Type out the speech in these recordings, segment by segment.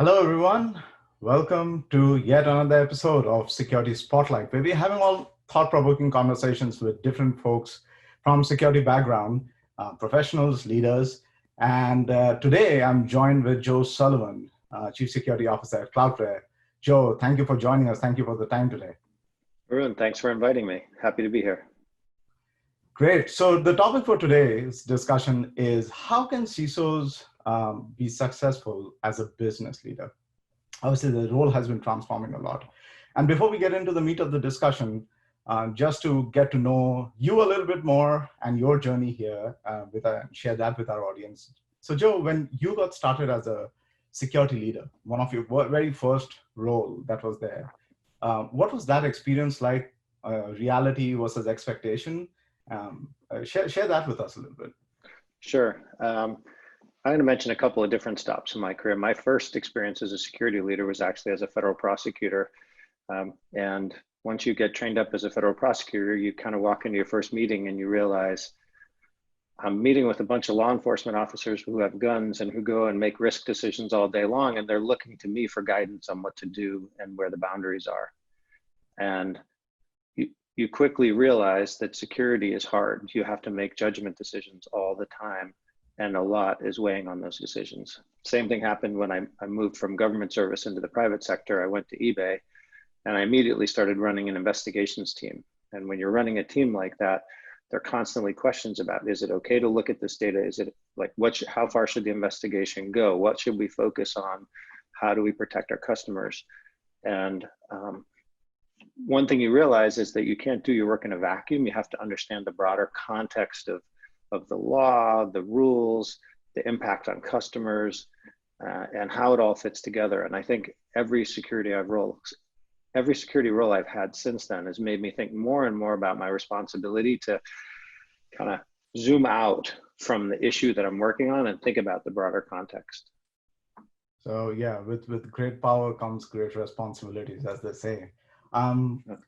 Hello, everyone. Welcome to yet another episode of Security Spotlight, where we're having all thought-provoking conversations with different folks from security background, professionals, leaders. And today I'm joined with Joe Sullivan, Chief Security Officer at Cloudflare. Joe, thank you for joining us. Thank you for the time today. Arun, thanks for inviting me. Happy to be here. Great. So the topic for today's discussion is how can CISOs be successful as a business leader? Obviously, the role has been transforming a lot. And before we get into the meat of the discussion, just to get to know you a little bit more and your journey here, share that with our audience. So Joe, when you got started as a security leader, one of your very first role that was there, what was that experience like, reality versus expectation? Share that with us a little bit. Sure. I'm going to mention a couple of different stops in my career. My first experience as a security leader was actually as a federal prosecutor. And once you get trained up as a federal prosecutor, you kind of walk into your first meeting and you realize I'm meeting with a bunch of law enforcement officers who have guns and who go and make risk decisions all day long. And they're looking to me for guidance on what to do and where the boundaries are. And you quickly realize that security is hard. You have to make judgment decisions all the time, and a lot is weighing on those decisions. Same thing happened when I moved from government service into the private sector. I went to eBay, and I immediately started running an investigations team. And when you're running a team like that, there are constantly questions about, is it okay to look at this data? Is it like, how far should the investigation go? What should we focus on? How do we protect our customers? And one thing you realize is that you can't do your work in a vacuum. You have to understand the broader context of the law, the rules, the impact on customers, and how it all fits together. And I think every security role I've had since then has made me think more and more about my responsibility to kind of zoom out from the issue that I'm working on and think about the broader context. So yeah, with great power comes great responsibilities, as they say.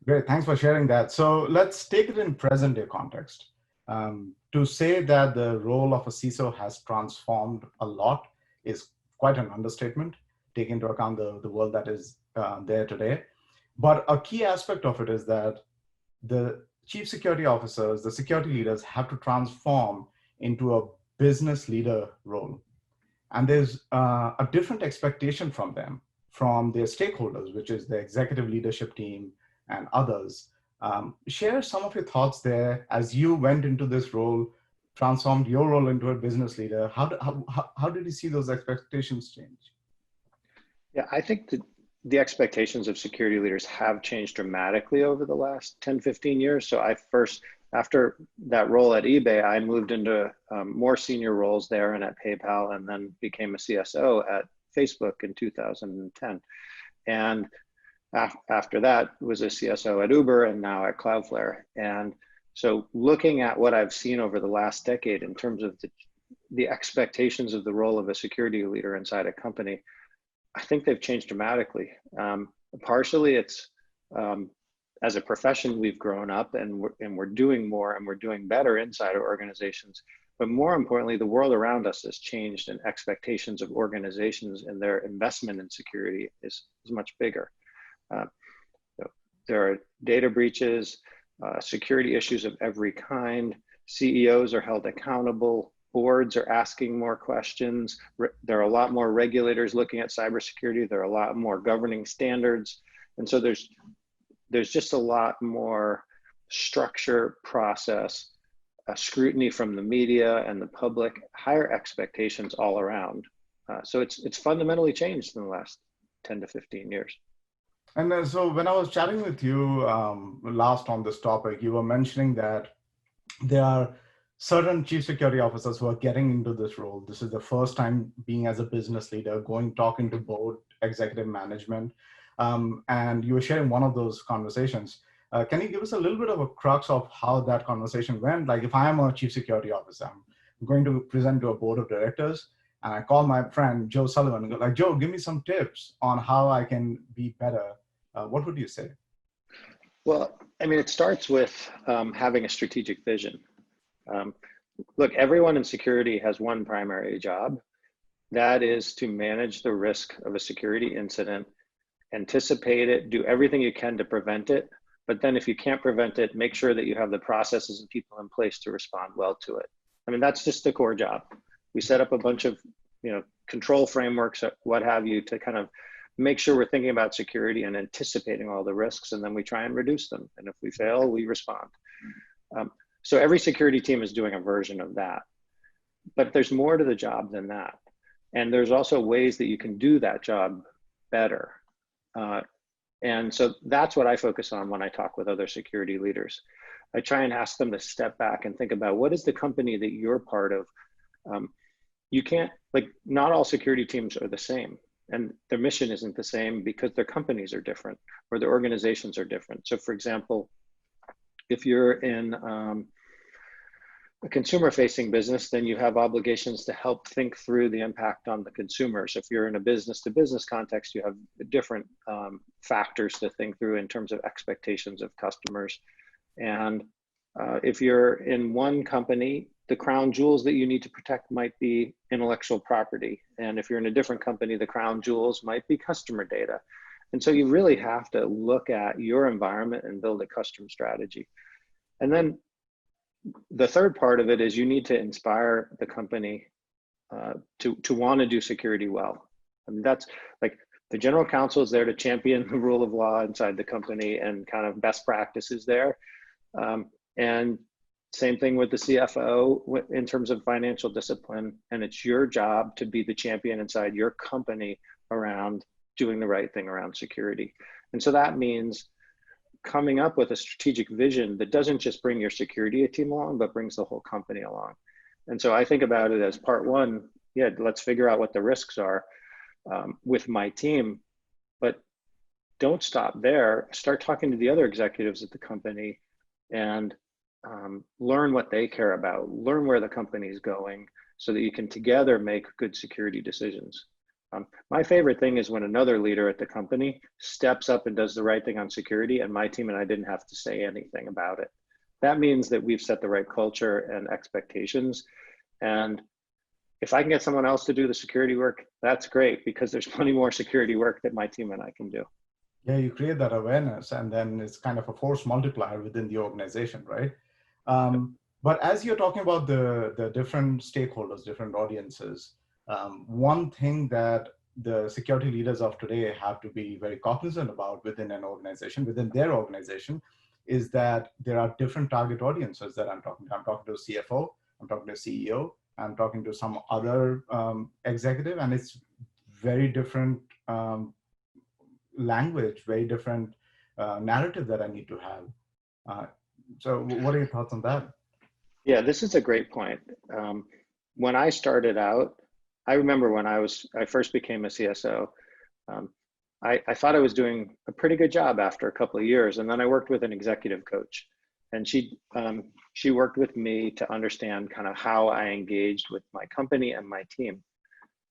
Great, thanks for sharing that. So let's take it in present day context. To say that the role of a CISO has transformed a lot is quite an understatement, taking into account the world that is there today. But a key aspect of it is that the chief security officers, the security leaders have to transform into a business leader role. And there's a different expectation from them, from their stakeholders, which is the executive leadership team and others. Share some of your thoughts there as you went into this role, transformed your role into a business leader. How did you see those expectations change? Yeah, I think that the expectations of security leaders have changed dramatically over the last 10, 15 years. So after that role at eBay, I moved into more senior roles there and at PayPal, and then became a CSO at Facebook in 2010. And after that was a CSO at Uber and now at Cloudflare. And so looking at what I've seen over the last decade in terms of the expectations of the role of a security leader inside a company, I think they've changed dramatically. Partially it's, as a profession, we've grown up and we're doing more and we're doing better inside our organizations. But more importantly, the world around us has changed, and expectations of organizations and their investment in security is much bigger. There are data breaches, security issues of every kind. CEOs are held accountable. Boards are asking more questions. There are a lot more regulators looking at cybersecurity. There are a lot more governing standards. And so there's just a lot more structure, process, scrutiny from the media and the public, higher expectations all around. So it's fundamentally changed in the last 10 to 15 years. And so when I was chatting with you last on this topic, you were mentioning that there are certain chief security officers who are getting into this role. This is the first time being as a business leader, talking to board executive management. And you were sharing one of those conversations. Can you give us a little bit of a crux of how that conversation went? Like, if I am a chief security officer, I'm going to present to a board of directors, and I call my friend Joe Sullivan and go like, Joe, give me some tips on how I can be better. What would you say? Well, I mean, it starts with having a strategic vision. Look, everyone in security has one primary job, That is to manage the risk of a security incident, anticipate it, do everything you can to prevent it. But then if you can't prevent it, make sure that you have the processes and people in place to respond well to it. I mean, that's just the core job. We set up a bunch of, control frameworks, what have you, to kind of make sure we're thinking about security and anticipating all the risks, and then we try and reduce them. And if we fail, we respond. So every security team is doing a version of that. But there's more to the job than that. And there's also ways that you can do that job better. And so that's what I focus on when I talk with other security leaders. I try and ask them to step back and think about, what is the company that you're part of? You can't, not all security teams are the same, and their mission isn't the same because their companies are different or their organizations are different. So for example, if you're in a consumer-facing business, then you have obligations to help think through the impact on the consumer. So if you're in a business-to-business context, you have different factors to think through in terms of expectations of customers. And if you're in one company, the crown jewels that you need to protect might be intellectual property. And if you're in a different company, the crown jewels might be customer data. And so you really have to look at your environment and build a custom strategy. And then the third part of it is you need to inspire the company to want to do security well. I mean, that's like the general counsel is there to champion the rule of law inside the company and kind of best practices there. And same thing with the CFO in terms of financial discipline. And it's your job to be the champion inside your company around doing the right thing around security. And so that means coming up with a strategic vision that doesn't just bring your security team along, but brings the whole company along. And so I think about it as part one, yeah, let's figure out what the risks are with my team, but don't stop there. Start talking to the other executives at the company and learn what they care about, learn where the company is going so that you can together make good security decisions. My favorite thing is when another leader at the company steps up and does the right thing on security and my team and I didn't have to say anything about it. That means that we've set the right culture and expectations. And if I can get someone else to do the security work, that's great, because there's plenty more security work that my team and I can do. Yeah, you create that awareness, and then it's kind of a force multiplier within the organization, right? But as you're talking about the different stakeholders, different audiences, one thing that the security leaders of today have to be very cognizant about within an organization, within their organization, is that there are different target audiences that I'm talking to. I'm talking to a CFO, I'm talking to a CEO, I'm talking to some other executive, and it's very different language, very different narrative that I need to have. So what are your thoughts on that? Yeah, this is a great point. When I started out, I remember when I first became a CSO, I thought I was doing a pretty good job after a couple of years. And then I worked with an executive coach, and she worked with me to understand kind of how I engaged with my company and my team.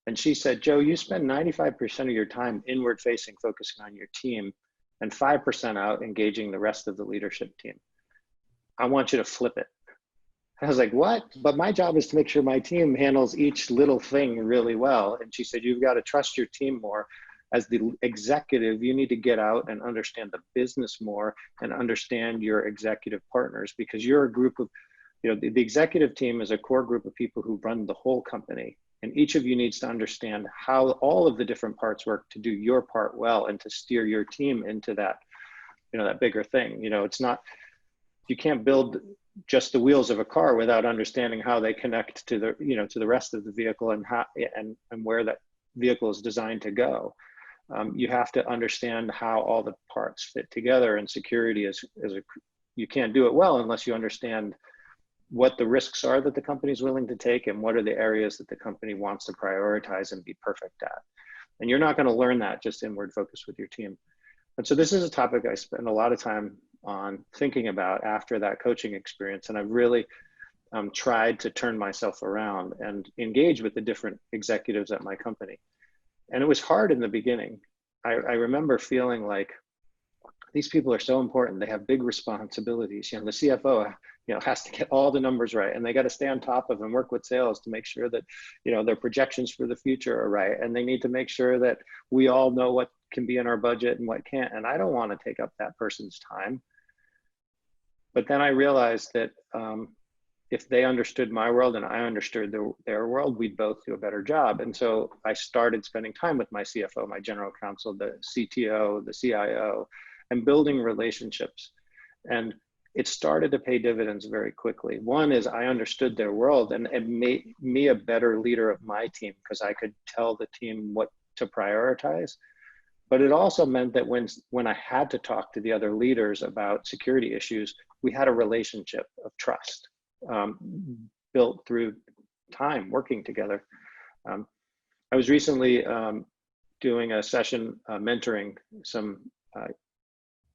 And she said, Joe, you spend 95% of your time inward facing, focusing on your team, and 5% out engaging the rest of the leadership team. I want you to flip it. I was like, what? But my job is to make sure my team handles each little thing really well. And she said, you've got to trust your team more. As the executive, you need to get out and understand the business more and understand your executive partners, because you're a group of, the executive team is a core group of people who run the whole company. And each of you needs to understand how all of the different parts work to do your part well and to steer your team into that, that bigger thing. It's not, you can't build just the wheels of a car without understanding how they connect to the, to the rest of the vehicle and how, and where that vehicle is designed to go. You have to understand how all the parts fit together, and security you can't do it well unless you understand what the risks are that the company is willing to take and what are the areas that the company wants to prioritize and be perfect at. And you're not going to learn that just inward focus with your team. And so this is a topic I spend a lot of time on thinking about after that coaching experience. And I've really tried to turn myself around and engage with the different executives at my company. And it was hard in the beginning. I remember feeling like these people are so important. They have big responsibilities. The CFO, has to get all the numbers right, and they got to stay on top of and work with sales to make sure that, their projections for the future are right. And they need to make sure that we all know what can be in our budget and what can't. And I don't want to take up that person's time. But then I realized that if they understood my world and I understood their world, we'd both do a better job. And so I started spending time with my CFO, my general counsel, the CTO, the CIO, and building relationships. And it started to pay dividends very quickly. One is I understood their world, and it made me a better leader of my team because I could tell the team what to prioritize. But it also meant that when I had to talk to the other leaders about security issues, we had a relationship of trust built through time working together. I was recently doing a session mentoring some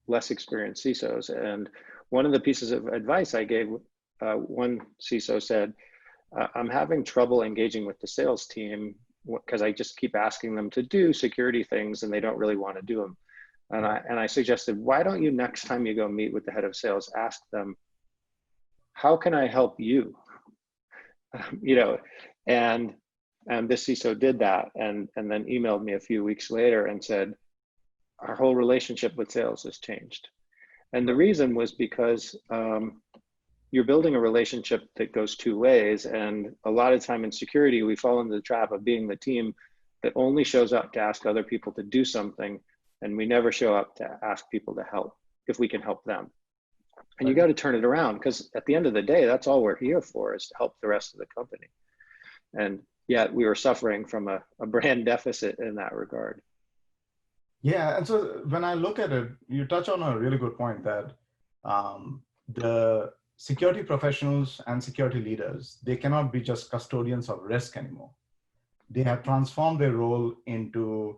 less experienced CISOs, and one of the pieces of advice I gave, one CISO said, I'm having trouble engaging with the sales team because I just keep asking them to do security things and they don't really want to do them. And I suggested, why don't you, next time you go meet with the head of sales, ask them, how can I help you? And this CISO did that, and then emailed me a few weeks later and said, our whole relationship with sales has changed. And the reason was because you're building a relationship that goes two ways. And a lot of time in security, we fall into the trap of being the team that only shows up to ask other people to do something. And we never show up to ask people to help if we can help them. And you got to turn it around, because at the end of the day, that's all we're here for, is to help the rest of the company. And yet we were suffering from a brand deficit in that regard. Yeah, and so when I look at it, you touch on a really good point that the security professionals and security leaders, they cannot be just custodians of risk anymore. They have transformed their role into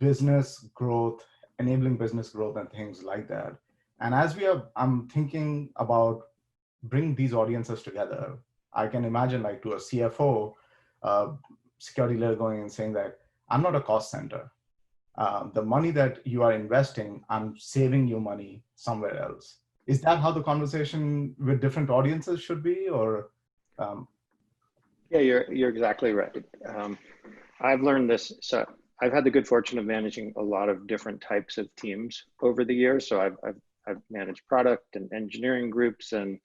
business growth, enabling business growth and things like that. And as I'm thinking about bring these audiences together, I can imagine, like, to a CFO, security leader going and saying that I'm not a cost center. The money that you are investing, I'm saving you money somewhere else. Is that how the conversation with different audiences should be, or? Yeah, you're exactly right. I've learned this. So I've had the good fortune of managing a lot of different types of teams over the years. So I've managed product and engineering groups, and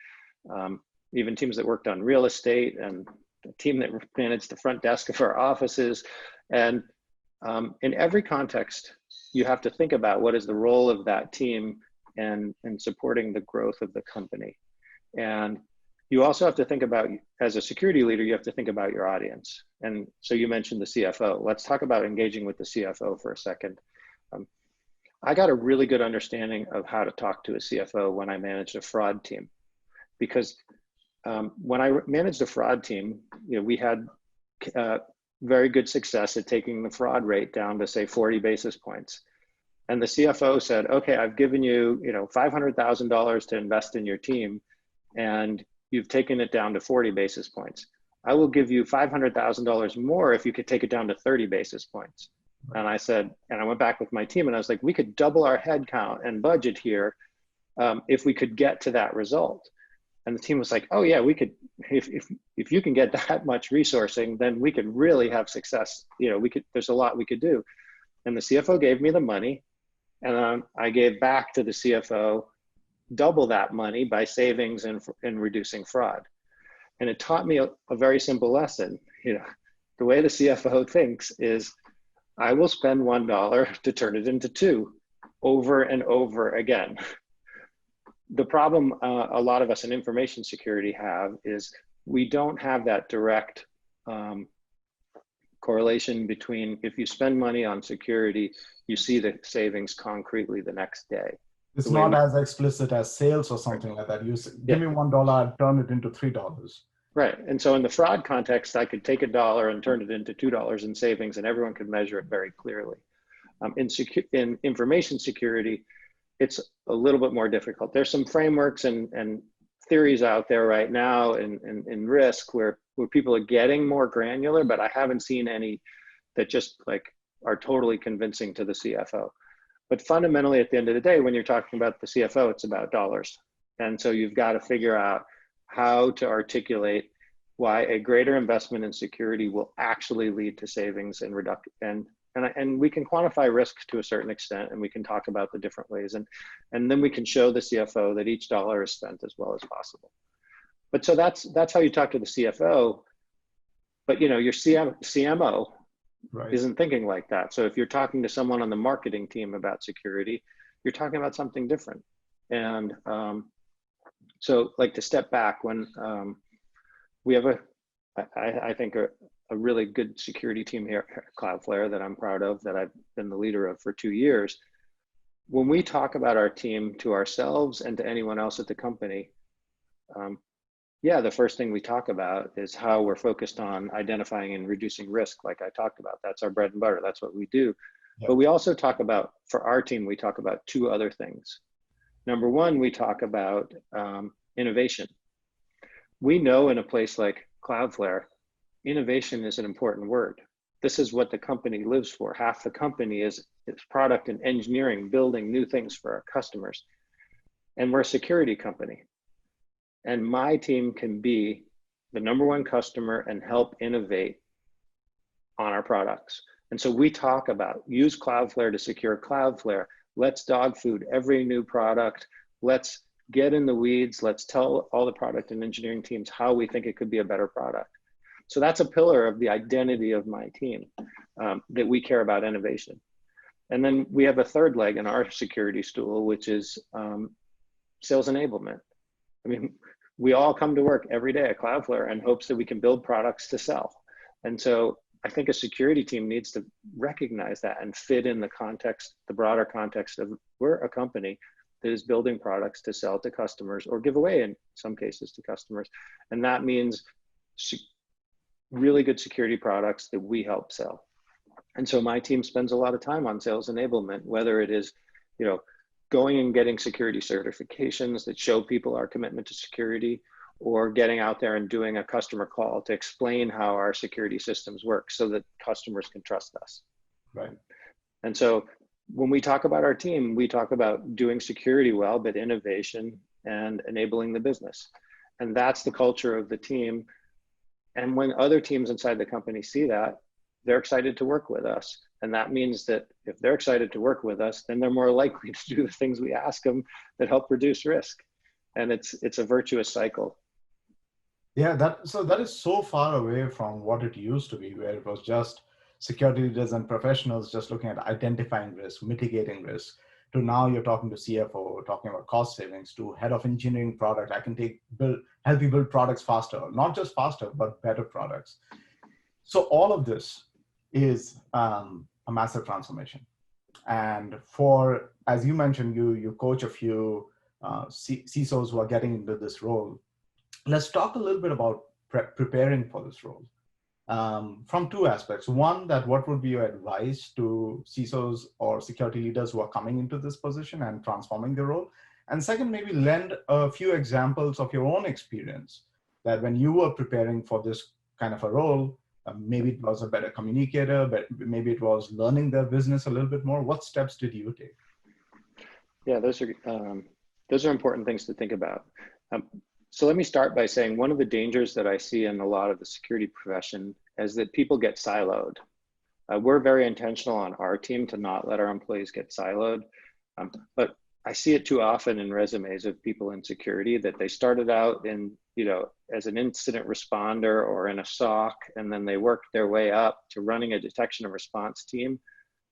even teams that worked on real estate, and a team that managed the front desk of our offices. And in every context, you have to think about what is the role of that team and supporting the growth of the company. And you also have to think about, as a security leader, you have to think about your audience. And so you mentioned the CFO. Let's talk about engaging with the CFO for a second. I got a really good understanding of how to talk to a CFO when I managed a fraud team, because when I managed a fraud team, we had very good success at taking the fraud rate down to, say, 40 basis points. And the CFO said, okay, I've given you, $500,000 to invest in your team, and you've taken it down to 40 basis points. I will give you $500,000 more if you could take it down to 30 basis points. And I said, and I went back with my team and I was like, we could double our head count and budget here if we could get to that result. And the team was like, oh yeah, we could, if you can get that much resourcing, then we could really have success. There's a lot we could do. And the CFO gave me the money, and I gave back to the CFO double that money by savings and reducing fraud. And it taught me a very simple lesson. The way the CFO thinks is, I will spend $1 to turn it into $2 over and over again. The problem a lot of us in information security have is we don't have that direct correlation between, if you spend money on security, you see the savings concretely the next day. It's not as explicit as sales or something like that. You give me $1, I'd turn it into $3. Right. And so in the fraud context, I could take $1 and turn it into $2 in savings, and everyone could measure it very clearly. In information security, it's a little bit more difficult. There's some frameworks and theories out there right now in risk where people are getting more granular, but I haven't seen any that just like are totally convincing to the CFO. But fundamentally, at the end of the day, when you're talking about the CFO, it's about dollars. And so you've got to figure out how to articulate why a greater investment in security will actually lead to savings and reduction. And we can quantify risk to a certain extent, and we can talk about the different ways. And then we can show the CFO that each dollar is spent as well as possible. But so that's how you talk to the CFO. But your CMO Right. isn't thinking like that. So if you're talking to someone on the marketing team about security, you're talking about something different. And so like to step back, when we have I think a really good security team here at Cloudflare that I'm proud of, that I've been the leader of for 2 years. When we talk about our team to ourselves and to anyone else at the company, the first thing we talk about is how we're focused on identifying and reducing risk, like I talked about. That's our bread and butter. That's what we do. Yep. But we also talk about, for our team, we talk about 2 other things. Number one, we talk about innovation. We know in a place like Cloudflare, innovation is an important word. This is what the company lives for. Half the company is product and engineering, building new things for our customers. And we're a security company. And my team can be the #1 customer and help innovate on our products. And so we talk about use Cloudflare to secure Cloudflare. Let's dog food every new product. Let's get in the weeds. Let's tell all the product and engineering teams how we think it could be a better product. So that's a pillar of the identity of my team, that we care about innovation. And then we have a third leg in our security stool, which is sales enablement. I mean, we all come to work every day at Cloudflare in hopes that we can build products to sell. And so I think a security team needs to recognize that and fit in the context, the broader context of we're a company that is building products to sell to customers or give away in some cases to customers. And that means really good security products that we help sell. And so my team spends a lot of time on sales enablement, whether it is, going and getting security certifications that show people our commitment to security, or getting out there and doing a customer call to explain how our security systems work so that customers can trust us. Right. And so when we talk about our team, we talk about doing security well, but innovation and enabling the business. And that's the culture of the team. And when other teams inside the company see that, they're excited to work with us. And that means that if they're excited to work with us, then they're more likely to do the things we ask them that help reduce risk. And it's a virtuous cycle. Yeah, that is so far away from what it used to be, where it was just security leaders and professionals just looking at identifying risk, mitigating risk, to now you're talking to CFO, talking about cost savings, to head of engineering product. I can help you build products faster, not just faster, but better products. So all of this is a massive transformation. And as you mentioned, you coach a few CISOs who are getting into this role. Let's talk a little bit about preparing for this role from 2 aspects. One, that what would be your advice to CISOs or security leaders who are coming into this position and transforming their role? And second, maybe lend a few examples of your own experience that when you were preparing for this kind of a role, maybe it was a better communicator, but maybe it was learning their business a little bit more. What steps did you take? Yeah, those are important things to think about. So let me start by saying one of the dangers that I see in a lot of the security profession is that people get siloed. We're very intentional on our team to not let our employees get siloed. But I see it too often in resumes of people in security that they started out in, as an incident responder or in a SOC, and then they worked their way up to running a detection and response team,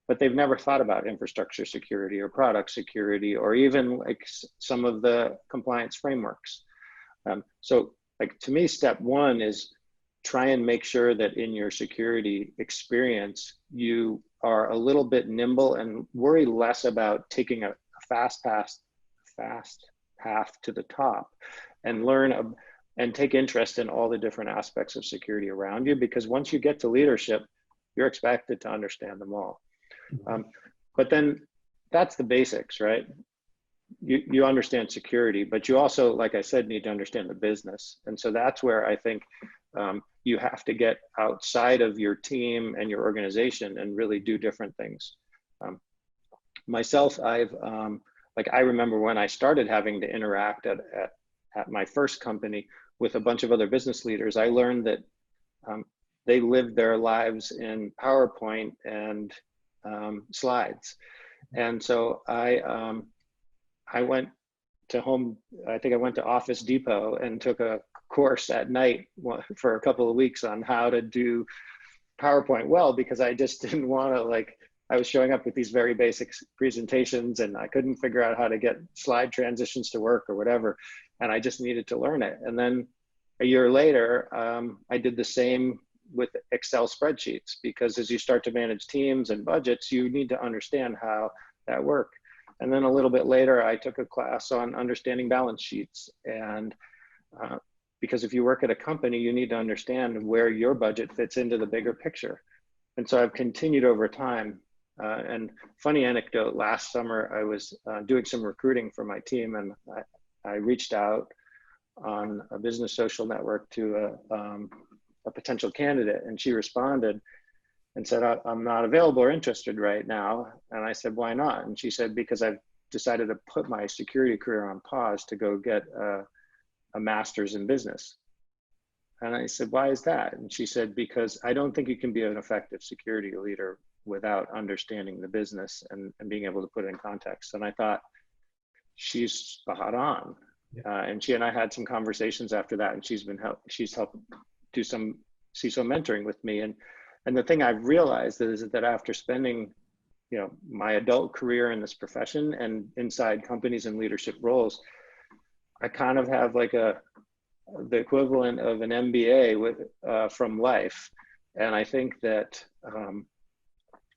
but they've never thought about infrastructure security or product security, or even like some of the compliance frameworks. So like to me, step one is try and make sure that in your security experience, you are a little bit nimble and worry less about taking a fast path to the top, and learn and take interest in all the different aspects of security around you, because once you get to leadership, you're expected to understand them all. But then that's the basics, right? You understand security, but you also, like I said, need to understand the business. And so that's where I think you have to get outside of your team and your organization and really do different things. myself, I remember when I started having to interact at my first company with a bunch of other business leaders, I learned that they lived their lives in PowerPoint and slides. And so I went I think I went to Office Depot and took a course at night for a couple of weeks on how to do PowerPoint well, because I just didn't want to, I was showing up with these very basic presentations and I couldn't figure out how to get slide transitions to work or whatever. And I just needed to learn it. And then a year later, I did the same with Excel spreadsheets, because as you start to manage teams and budgets, you need to understand how that works. And then a little bit later, I took a class on understanding balance sheets. And because if you work at a company, you need to understand where your budget fits into the bigger picture. And so I've continued over time. And funny anecdote, last summer, I was doing some recruiting for my team, and I reached out on a business social network to a potential candidate, and she responded and said, I'm not available or interested right now. And I said, why not? And she said, because I've decided to put my security career on pause to go get a master's in business. And I said, why is that? And she said, because I don't think you can be an effective security leader without understanding the business and being able to put it in context. And I thought, she's spot on. And she and I had some conversations after that, and she's helped do some CISO mentoring with me. And the thing I've realized is that after spending, my adult career in this profession and inside companies and leadership roles, I kind of have the equivalent of an MBA from life. And I think that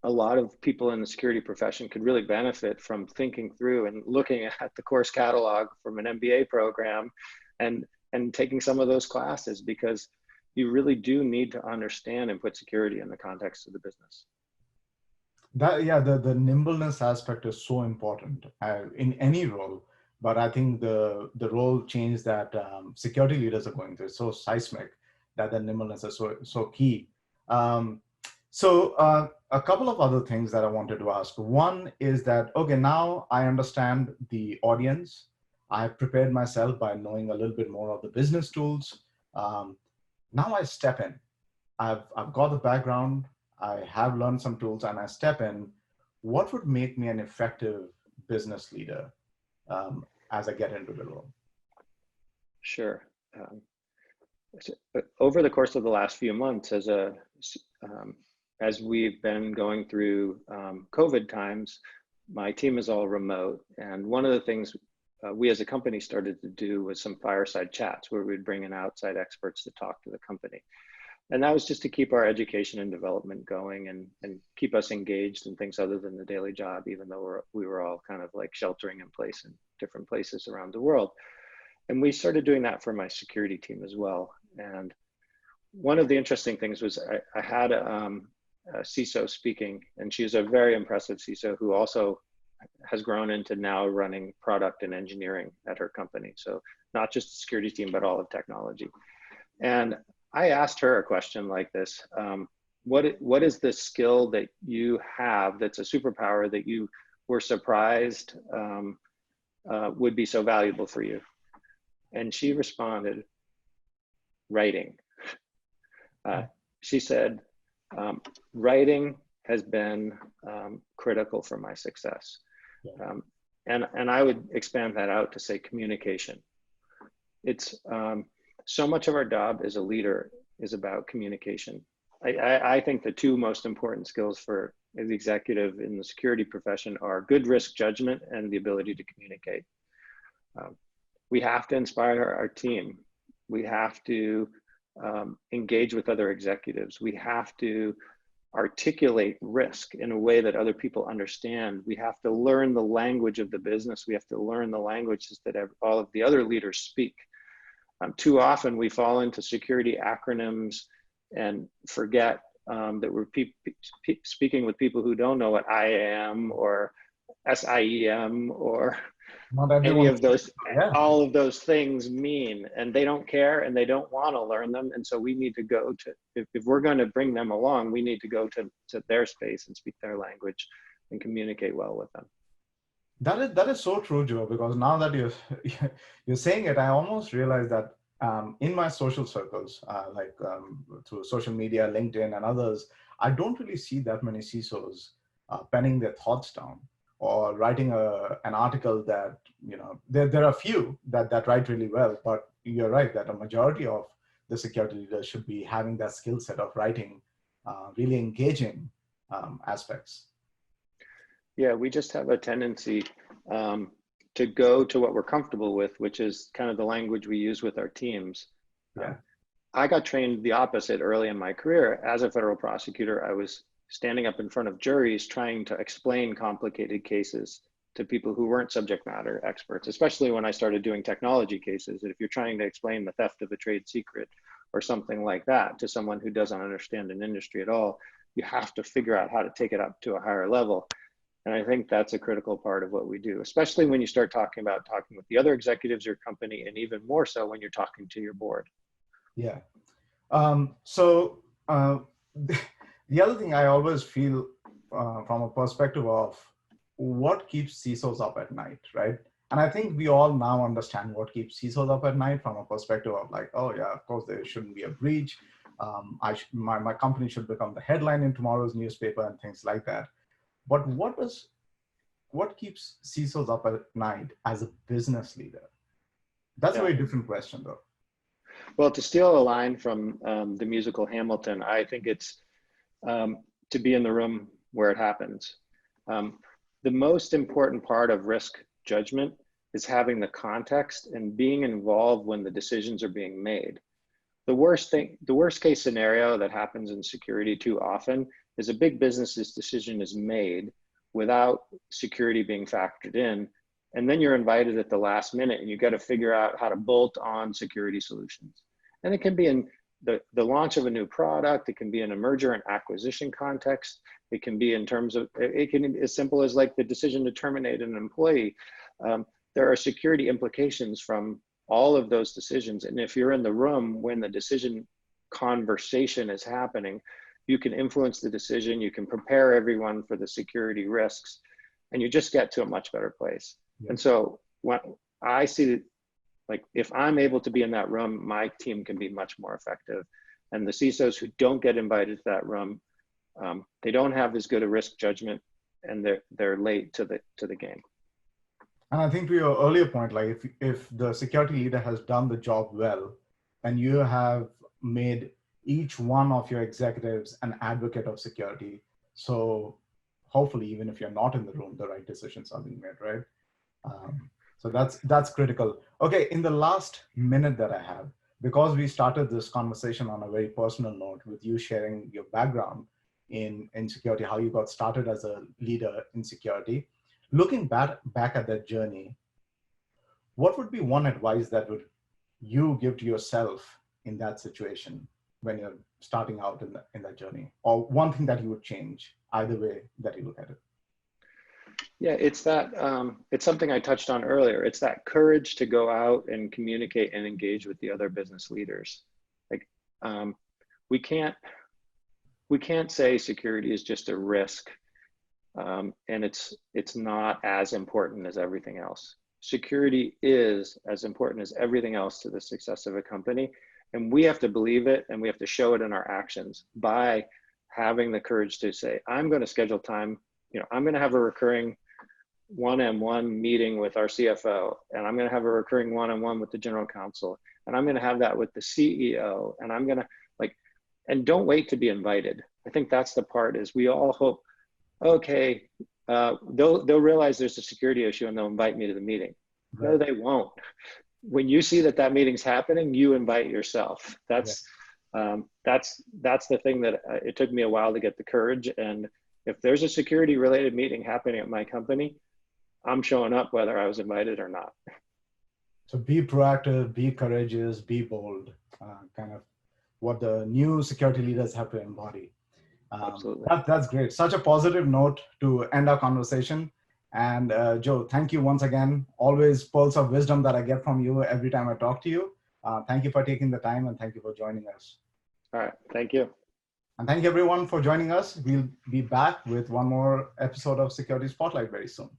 a lot of people in the security profession could really benefit from thinking through and looking at the course catalog from an MBA program and taking some of those classes, because you really do need to understand and put security in the context of the business. The nimbleness aspect is so important in any role, but I think the role change that security leaders are going through is so seismic that the nimbleness is so key. So a couple of other things that I wanted to ask. One is that, okay, now I understand the audience. I've prepared myself by knowing a little bit more of the business tools. Now I step in. I've got the background. I have learned some tools, and I step in. What would make me an effective business leader as I get into the role? Sure. Over the course of the last few months, as we've been going through COVID times, my team is all remote. And one of the things we as a company started to do was some fireside chats where we'd bring in outside experts to talk to the company. And that was just to keep our education and development going and keep us engaged in things other than the daily job, even though we were all kind of sheltering in place in different places around the world. And we started doing that for my security team as well. And one of the interesting things was I had a CISO speaking, and she's a very impressive CISO who also has grown into now running product and engineering at her company. So not just the security team, but all of technology. And I asked her a question like this. What is the skill that you have that's a superpower that you were surprised would be so valuable for you? And she responded, writing. She said, writing has been critical for my success. And I would expand that out to say communication. It's so much of our job as a leader is about communication. I think the two most important skills for an executive in the security profession are good risk judgment and the ability to communicate. We have to inspire our team. We have to engage with other executives. We have to articulate risk in a way that other people understand. We have to learn the language of the business. We have to learn the languages that all of the other leaders speak. Too often we fall into security acronyms and forget that we're speaking with people who don't know what IAM or SIEM or any of those, all of those things mean, and they don't care and they don't want to learn them. And so we need to go to, if we're going to bring them along, we need to go to their space and speak their language and communicate well with them. That is so true, Joe, because now that you're you're saying it, I almost realize that in my social circles, through social media, LinkedIn, and others, I don't really see that many CISOs penning their thoughts down or writing an article that, there are a few that write really well, but you're right that a majority of the security leaders should be having that skill set of writing really engaging aspects. Yeah, we just have a tendency to go to what we're comfortable with, which is kind of the language we use with our teams. Yeah. I got trained the opposite early in my career. As a federal prosecutor, I was standing up in front of juries trying to explain complicated cases to people who weren't subject matter experts, especially when I started doing technology cases. If you're trying to explain the theft of a trade secret or something like that to someone who doesn't understand an industry at all, you have to figure out how to take it up to a higher level. And I think that's a critical part of what we do, especially when you start talking with the other executives of your company, and even more so when you're talking to your board. Yeah. So the other thing I always feel from a perspective of what keeps CISOs up at night, right? And I think we all now understand what keeps CISOs up at night from a perspective of like, oh yeah, of course there shouldn't be a breach. My company should become the headline in tomorrow's newspaper and things like that. But what keeps CISOs up at night as a business leader? That's a very different question, though. Well, to steal a line from the musical Hamilton, I think it's to be in the room where it happens. The most important part of risk judgment is having the context and being involved when the decisions are being made. The worst case scenario that happens in security too often is a big business's decision is made without security being factored in. And then you're invited at the last minute and you got to figure out how to bolt on security solutions. And it can be in the launch of a new product. It can be in a merger and acquisition context. It can be in terms of, it can be as simple as like the decision to terminate an employee. There are security implications from all of those decisions. And if you're in the room when the decision conversation is happening, you can influence the decision, you can prepare everyone for the security risks, and you just get to a much better place. Yeah. And so when I see, like, if I'm able to be in that room, my team can be much more effective. And the CISOs who don't get invited to that room, they don't have as good a risk judgment, and they're late to the game. And I think to your earlier point, like if the security leader has done the job well, and you have made each one of your executives an advocate of security, so hopefully even if you're not in the room, the right decisions are being made, right? So that's critical. Okay, in the last minute that I have, because we started this conversation on a very personal note with you sharing your background in security, how you got started as a leader in security, looking back at that journey, what would be one advice that would you give to yourself in that situation when you're starting out in that journey, or one thing that you would change, either way that you look at it? Yeah, it's that, it's something I touched on earlier. It's that courage to go out and communicate and engage with the other business leaders. Like, we can't say security is just a risk, and it's not as important as everything else. Security is as important as everything else to the success of a company. And we have to believe it, and we have to show it in our actions by having the courage to say, I'm going to schedule time, I'm going to have a recurring one-on-one meeting with our CFO, and I'm going to have a recurring one-on-one with the general counsel, and I'm going to have that with the CEO, and I'm going to and don't wait to be invited. I think that's the part, is we all hope, okay, they'll realize there's a security issue and they'll invite me to the meeting. Right. No, they won't. When you see that meeting's happening, you invite yourself. That's the thing that it took me a while to get the courage. And if there's a security related meeting happening at my company, I'm showing up whether I was invited or not. So be proactive, be courageous, be bold, kind of what the new security leaders have to embody. Absolutely. That's great. Such a positive note to end our conversation. And Joe, thank you once again. Always pearls of wisdom that I get from you every time I talk to you. Thank you for taking the time, and thank you for joining us. All right, thank you. And thank you everyone for joining us. We'll be back with one more episode of Security Spotlight very soon.